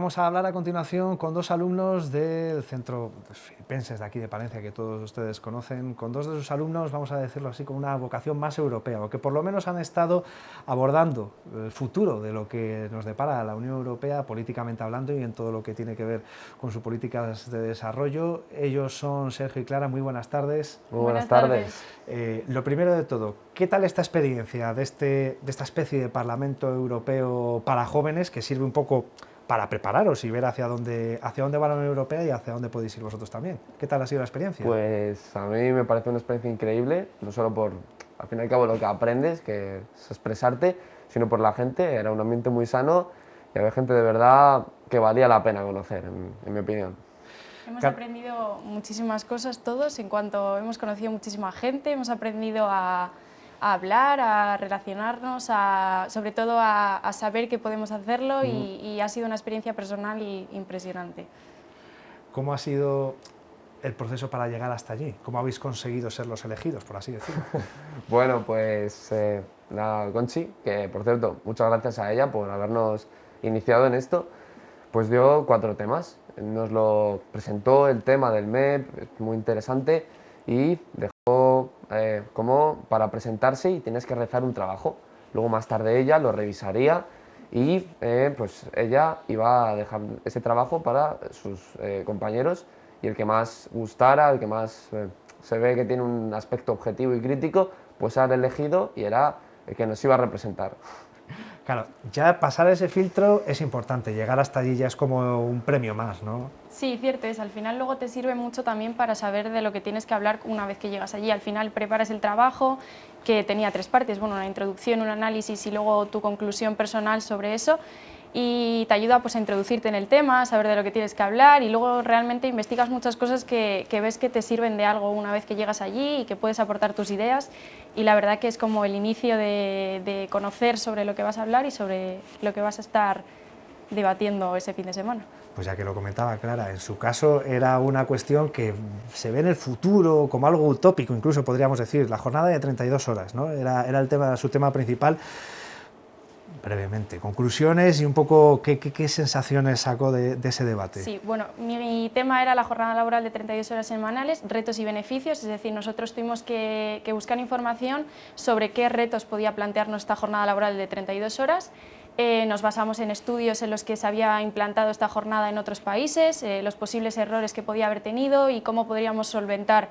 Vamos a hablar a continuación con dos alumnos del Centro Filipenses de aquí de Palencia, que todos ustedes conocen. Con dos de sus alumnos, vamos a decirlo así, con una vocación más europea, o que por lo menos han estado abordando el futuro de lo que nos depara la Unión Europea, políticamente hablando, y en todo lo que tiene que ver con sus políticas de desarrollo. Ellos son Sergio y Clara. Muy buenas tardes. Muy buenas tardes. Lo primero de todo, ¿qué tal esta experiencia de esta especie de Parlamento Europeo para jóvenes, que sirve un poco para prepararos y ver hacia dónde va la Unión Europea y hacia dónde podéis ir vosotros también? ¿Qué tal ha sido la experiencia? Pues a mí me parece una experiencia increíble, no solo por, al fin y al cabo, lo que aprendes, que es expresarte, sino por la gente. Era un ambiente muy sano y había gente de verdad que valía la pena conocer, en mi opinión. Hemos aprendido muchísimas cosas todos, hemos conocido muchísima gente, hemos aprendido a hablar, a relacionarnos, sobre todo a saber que podemos hacerlo y ha sido una experiencia personal impresionante. ¿Cómo ha sido el proceso para llegar hasta allí? ¿Cómo habéis conseguido ser los elegidos, por así decirlo? Bueno, pues la Conchi, que por cierto, muchas gracias a ella por habernos iniciado en esto, pues dio 4 temas. Nos lo presentó el tema del MEP, es muy interesante, y dejó como para presentarse y tienes que realizar un trabajo. Luego más tarde ella lo revisaría y pues ella iba a dejar ese trabajo para sus compañeros, y el que más gustara, el que más se ve que tiene un aspecto objetivo y crítico, pues era el elegido y era el que nos iba a representar. Claro, ya pasar ese filtro es importante, llegar hasta allí ya es como un premio más, ¿no? Sí, cierto es, al final luego te sirve mucho también para saber de lo que tienes que hablar una vez que llegas allí. Al final preparas el trabajo, que tenía 3 partes, bueno, una introducción, un análisis y luego tu conclusión personal sobre eso, y te ayuda pues a introducirte en el tema, a saber de lo que tienes que hablar, y luego realmente investigas muchas cosas que ves que te sirven de algo una vez que llegas allí y que puedes aportar tus ideas, y la verdad que es como el inicio de conocer sobre lo que vas a hablar y sobre lo que vas a estar debatiendo ese fin de semana. Pues ya que lo comentaba Clara, en su caso era una cuestión que se ve en el futuro como algo utópico, incluso podríamos decir, la jornada de 32 horas, ¿no? Era su tema principal. Brevemente, conclusiones y un poco qué sensaciones sacó de ese debate. Sí, bueno, mi tema era la jornada laboral de 32 horas semanales, retos y beneficios, es decir, nosotros tuvimos que buscar información sobre qué retos podía plantearnos esta jornada laboral de 32 horas. Nos basamos en estudios en los que se había implantado esta jornada en otros países, los posibles errores que podía haber tenido y cómo podríamos solventar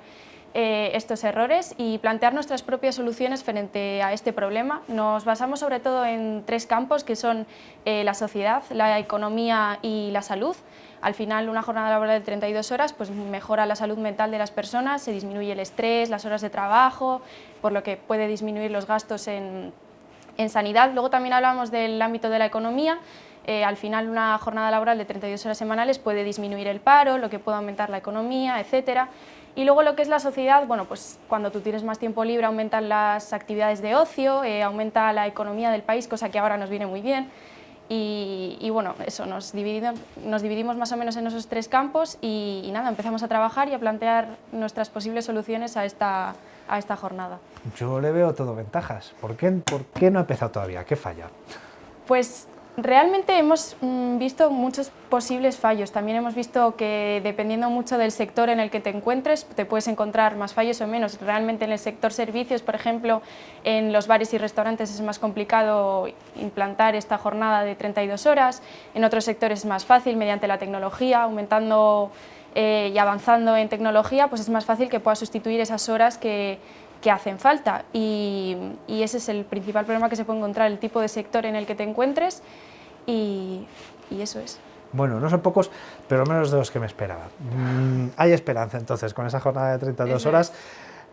estos errores y plantear nuestras propias soluciones frente a este problema. Nos basamos sobre todo en 3 campos, que son la sociedad, la economía y la salud. Al final, una jornada laboral de 32 horas pues mejora la salud mental de las personas, se disminuye el estrés, las horas de trabajo, por lo que puede disminuir los gastos en sanidad. Luego también hablamos del ámbito de la economía. Al final, una jornada laboral de 32 horas semanales puede disminuir el paro, lo que puede aumentar la economía, etcétera. Y luego lo que es la sociedad, bueno, pues cuando tú tienes más tiempo libre aumentan las actividades de ocio, aumenta la economía del país, cosa que ahora nos viene muy bien. Y bueno, eso, nos dividimos más o menos en esos 3 campos y nada, empezamos a trabajar y a plantear nuestras posibles soluciones a esta jornada. Yo le veo todo ventajas. ¿Por qué no ha empezado todavía? ¿Qué falla? Pues realmente hemos visto muchos posibles fallos. También hemos visto que dependiendo mucho del sector en el que te encuentres, te puedes encontrar más fallos o menos. Realmente en el sector servicios, por ejemplo, en los bares y restaurantes es más complicado implantar esta jornada de 32 horas. En otros sectores es más fácil mediante la tecnología, aumentando y avanzando en tecnología, pues es más fácil que puedas sustituir esas horas que hacen falta, y ese es el principal problema que se puede encontrar, el tipo de sector en el que te encuentres, y eso es. Bueno, no son pocos, pero menos de los que me esperaba. Hay esperanza entonces con esa jornada de 32 horas.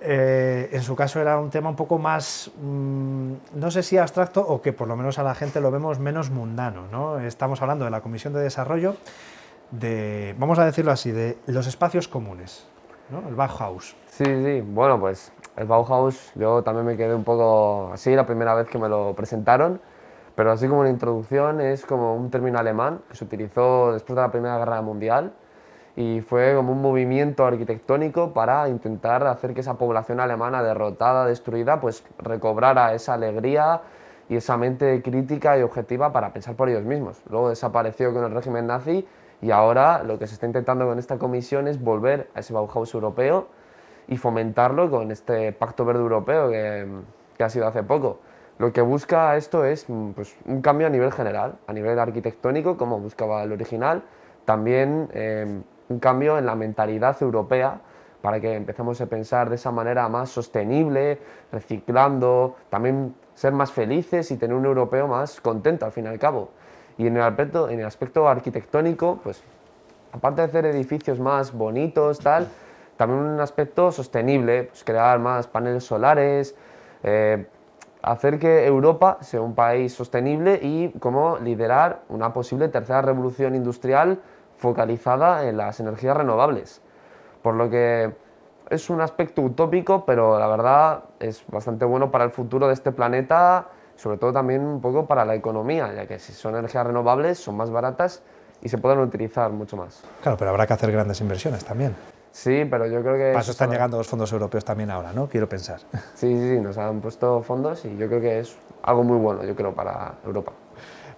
En su caso era un tema un poco más, no sé si abstracto o que por lo menos a la gente lo vemos menos mundano, ¿no? Estamos hablando de la Comisión de Desarrollo, vamos a decirlo así, de los espacios comunes, ¿no? El Bauhaus. Sí, bueno, pues el Bauhaus yo también me quedé un poco así la primera vez que me lo presentaron, pero así como una introducción es como un término alemán que se utilizó después de la Primera Guerra Mundial y fue como un movimiento arquitectónico para intentar hacer que esa población alemana derrotada, destruida, pues recobrara esa alegría y esa mente crítica y objetiva para pensar por ellos mismos. Luego desapareció con el régimen nazi y ahora lo que se está intentando con esta comisión es volver a ese Bauhaus europeo y fomentarlo con este Pacto Verde Europeo que ha sido hace poco. Lo que busca esto es pues, un cambio a nivel general, a nivel arquitectónico, como buscaba el original, también un cambio en la mentalidad europea para que empecemos a pensar de esa manera más sostenible, reciclando, también ser más felices y tener un europeo más contento al fin y al cabo. Y en el aspecto arquitectónico, pues aparte de hacer edificios más bonitos, tal, también un aspecto sostenible, pues crear más paneles solares, hacer que Europa sea un país sostenible y cómo liderar una posible tercera revolución industrial focalizada en las energías renovables. Por lo que es un aspecto utópico, pero la verdad es bastante bueno para el futuro de este planeta, sobre todo también un poco para la economía, ya que si son energías renovables son más baratas y se pueden utilizar mucho más. Claro, pero habrá que hacer grandes inversiones también. Sí, pero yo creo que... Para eso están llegando los fondos europeos también ahora, ¿no? Quiero pensar. Sí, nos han puesto fondos y yo creo que es algo muy bueno, yo creo, para Europa.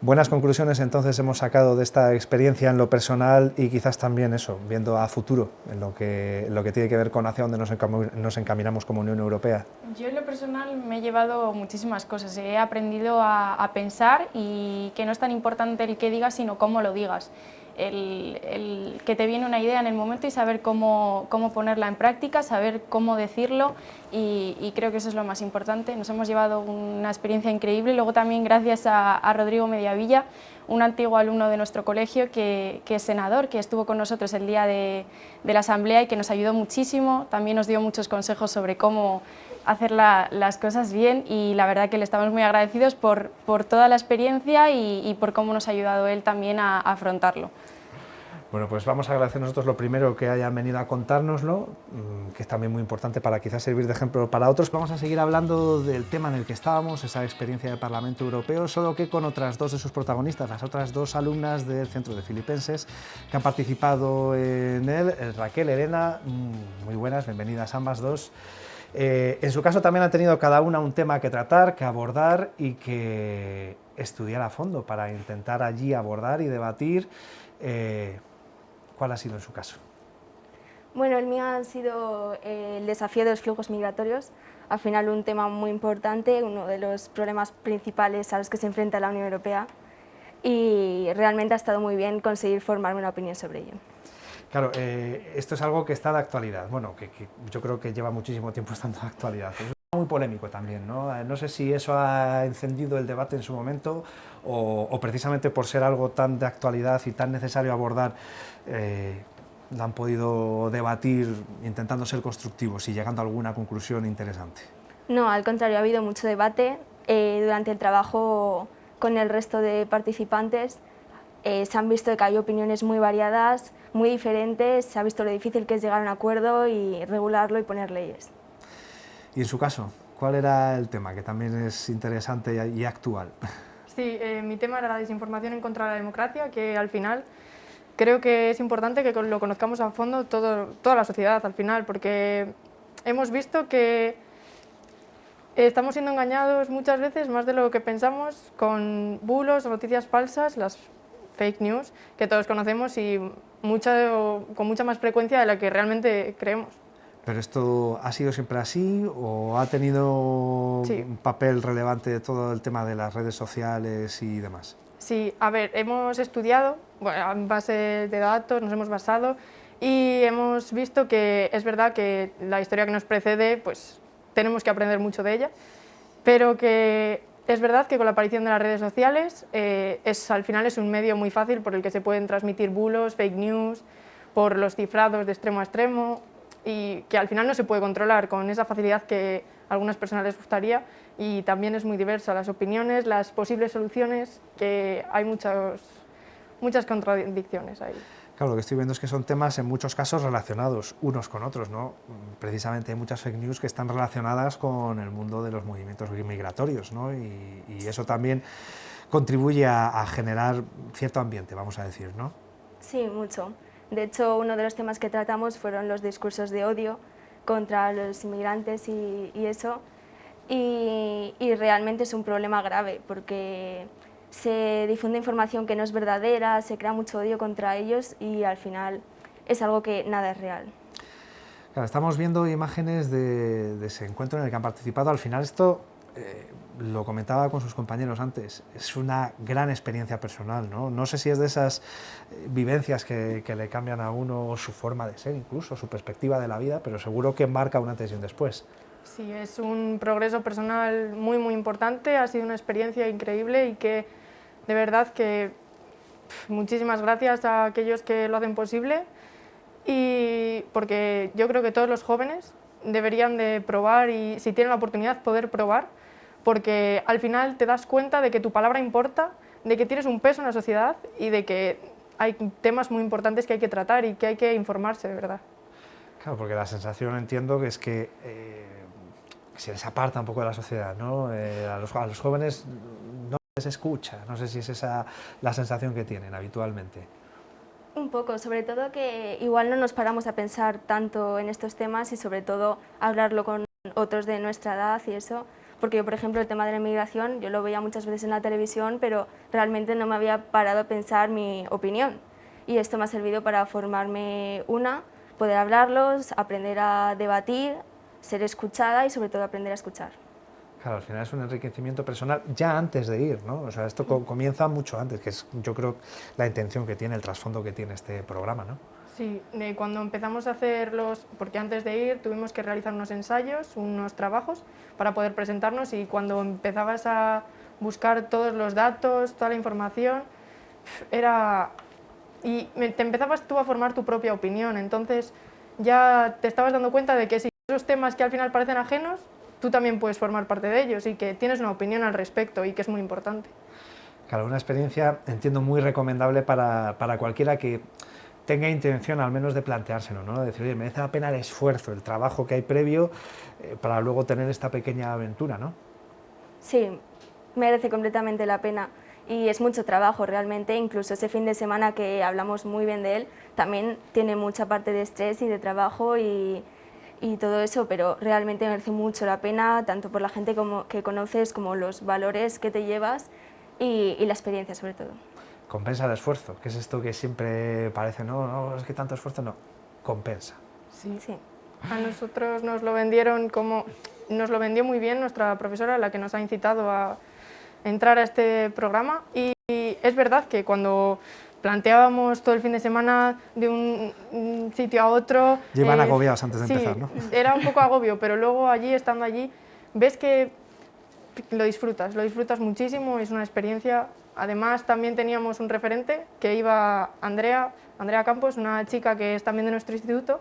Buenas conclusiones entonces hemos sacado de esta experiencia en lo personal y quizás también eso, viendo a futuro, en lo que tiene que ver con hacia dónde nos encaminamos como Unión Europea. Yo en lo personal me he llevado muchísimas cosas, he aprendido a pensar y que no es tan importante el que digas, sino cómo lo digas. El que te viene una idea en el momento y saber cómo ponerla en práctica, saber cómo decirlo y creo que eso es lo más importante. Nos hemos llevado una experiencia increíble y luego también gracias a Rodrigo Mediavilla, un antiguo alumno de nuestro colegio que es senador, que estuvo con nosotros el día de la asamblea y que nos ayudó muchísimo, también nos dio muchos consejos sobre cómo hacer las cosas bien y la verdad que le estamos muy agradecidos por toda la experiencia y por cómo nos ha ayudado él también a afrontarlo. Bueno, pues vamos a agradecer nosotros lo primero que hayan venido a contárnoslo, que es también muy importante para quizás servir de ejemplo para otros. Vamos a seguir hablando del tema en el que estábamos, esa experiencia del Parlamento Europeo, solo que con otras dos de sus protagonistas, las otras dos alumnas del Centro de Filipenses que han participado en él, Raquel, Elena, muy buenas, bienvenidas ambas dos. En su caso también han tenido cada una un tema que tratar, que abordar y que estudiar a fondo para intentar allí abordar y debatir. ¿Cuál ha sido en su caso? Bueno, el mío ha sido el desafío de los flujos migratorios, al final un tema muy importante, uno de los problemas principales a los que se enfrenta la Unión Europea y realmente ha estado muy bien conseguir formarme una opinión sobre ello. Claro, esto es algo que está de actualidad, bueno, que yo creo que lleva muchísimo tiempo estando de actualidad. Es muy polémico también, ¿no? No sé si eso ha encendido el debate en su momento o precisamente por ser algo tan de actualidad y tan necesario abordar, lo han podido debatir intentando ser constructivos y llegando a alguna conclusión interesante. No, al contrario, ha habido mucho debate durante el trabajo con el resto de participantes. Se han visto que hay opiniones muy variadas, muy diferentes, se ha visto lo difícil que es llegar a un acuerdo y regularlo y poner leyes. Y en su caso, ¿cuál era el tema, que también es interesante y actual? Sí, mi tema era la desinformación en contra de la democracia, que al final creo que es importante que lo conozcamos a fondo toda la sociedad al final, porque hemos visto que estamos siendo engañados muchas veces, más de lo que pensamos, con bulos o noticias falsas, las fake news, que todos conocemos y con mucha más frecuencia de la que realmente creemos. ¿Pero esto ha sido siempre así o ha tenido un papel relevante de todo el tema de las redes sociales y demás? Sí, a ver, hemos estudiado, bueno, en base de datos nos hemos basado y hemos visto que es verdad que la historia que nos precede, pues tenemos que aprender mucho de ella, pero que es verdad que con la aparición de las redes sociales al final es un medio muy fácil por el que se pueden transmitir bulos, fake news, por los cifrados de extremo a extremo y que al final no se puede controlar con esa facilidad que a algunas personas les gustaría y también es muy diversa las opiniones, las posibles soluciones, que hay muchas contradicciones ahí. Claro, lo que estoy viendo es que son temas en muchos casos relacionados unos con otros, ¿no? Precisamente hay muchas fake news que están relacionadas con el mundo de los movimientos migratorios, ¿no? Y eso también contribuye a generar cierto ambiente, vamos a decir, ¿no? Sí, mucho. De hecho, uno de los temas que tratamos fueron los discursos de odio contra los inmigrantes y eso. y realmente es un problema grave porque se difunde información que no es verdadera, se crea mucho odio contra ellos y al final es algo que nada es real. Claro, estamos viendo imágenes de ese encuentro en el que han participado. Al final esto, lo comentaba con sus compañeros antes, es una gran experiencia personal, ¿no? No sé si es de esas vivencias que le cambian a uno su forma de ser, incluso su perspectiva de la vida, pero seguro que marca un antes y un después. Sí, es un progreso personal muy, muy importante, ha sido una experiencia increíble y que de verdad que muchísimas gracias a aquellos que lo hacen posible, y porque yo creo que todos los jóvenes deberían de probar y si tienen la oportunidad poder probar, porque al final te das cuenta de que tu palabra importa, de que tienes un peso en la sociedad y de que hay temas muy importantes que hay que tratar y que hay que informarse de verdad. Claro, porque la sensación entiendo que es que se les aparta un poco de la sociedad, ¿no? A los jóvenes no les escucha, no sé si es esa la sensación que tienen habitualmente. Un poco, sobre todo que igual no nos paramos a pensar tanto en estos temas y sobre todo hablarlo con otros de nuestra edad y eso, porque yo, por ejemplo, el tema de la inmigración, yo lo veía muchas veces en la televisión, pero realmente no me había parado a pensar mi opinión. Y esto me ha servido para formarme poder hablarlos, aprender a debatir, ser escuchada y sobre todo aprender a escuchar. Claro, al final es un enriquecimiento personal ya antes de ir, ¿no? O sea, esto comienza mucho antes, que es, yo creo, la intención que tiene, el trasfondo que tiene este programa, ¿no? Sí, cuando empezamos a hacerlos, porque antes de ir tuvimos que realizar unos ensayos, unos trabajos para poder presentarnos, y cuando empezabas a buscar todos los datos, toda la información, te empezabas tú a formar tu propia opinión, entonces ya te estabas dando cuenta de que si esos temas que al final parecen ajenos, tú también puedes formar parte de ellos y que tienes una opinión al respecto y que es muy importante. Claro, una experiencia, entiendo, muy recomendable para cualquiera que tenga intención al menos de planteárselo, ¿no? De decir, oye, merece la pena el esfuerzo, el trabajo que hay previo para luego tener esta pequeña aventura, ¿no? Sí, merece completamente la pena y es mucho trabajo realmente, incluso ese fin de semana que hablamos muy bien de él, también tiene mucha parte de estrés y de trabajo y todo eso, pero realmente merece mucho la pena, tanto por la gente que conoces como los valores que te llevas y la experiencia sobre todo. Compensa el esfuerzo, que es esto que siempre parece, no, es que tanto esfuerzo no, compensa. Sí. Sí. A nosotros nos lo vendió muy bien nuestra profesora, la que nos ha incitado a entrar a este programa, y es verdad que cuando planteábamos todo el fin de semana de un sitio a otro... Llevan agobiados antes de empezar, ¿no? Era un poco agobio, pero luego estando allí, ves que lo disfrutas muchísimo, es una experiencia. Además, también teníamos un referente, que iba Andrea Campos, una chica que es también de nuestro instituto,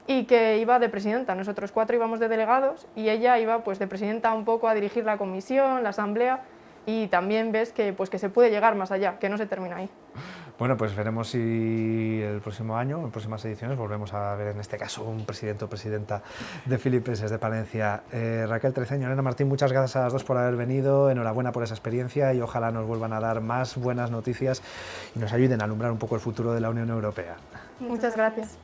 y que iba de presidenta. Nosotros 4 íbamos de delegados y ella iba pues de presidenta un poco a dirigir la comisión, la asamblea, y también ves que, pues, que se puede llegar más allá, que no se termina ahí. Bueno, pues veremos si el próximo año, en próximas ediciones, volvemos a ver en este caso un presidente o presidenta de Filipenses de Palencia. Raquel Treceño, Elena Martín, muchas gracias a las dos por haber venido, enhorabuena por esa experiencia y ojalá nos vuelvan a dar más buenas noticias y nos ayuden a alumbrar un poco el futuro de la Unión Europea. Muchas gracias.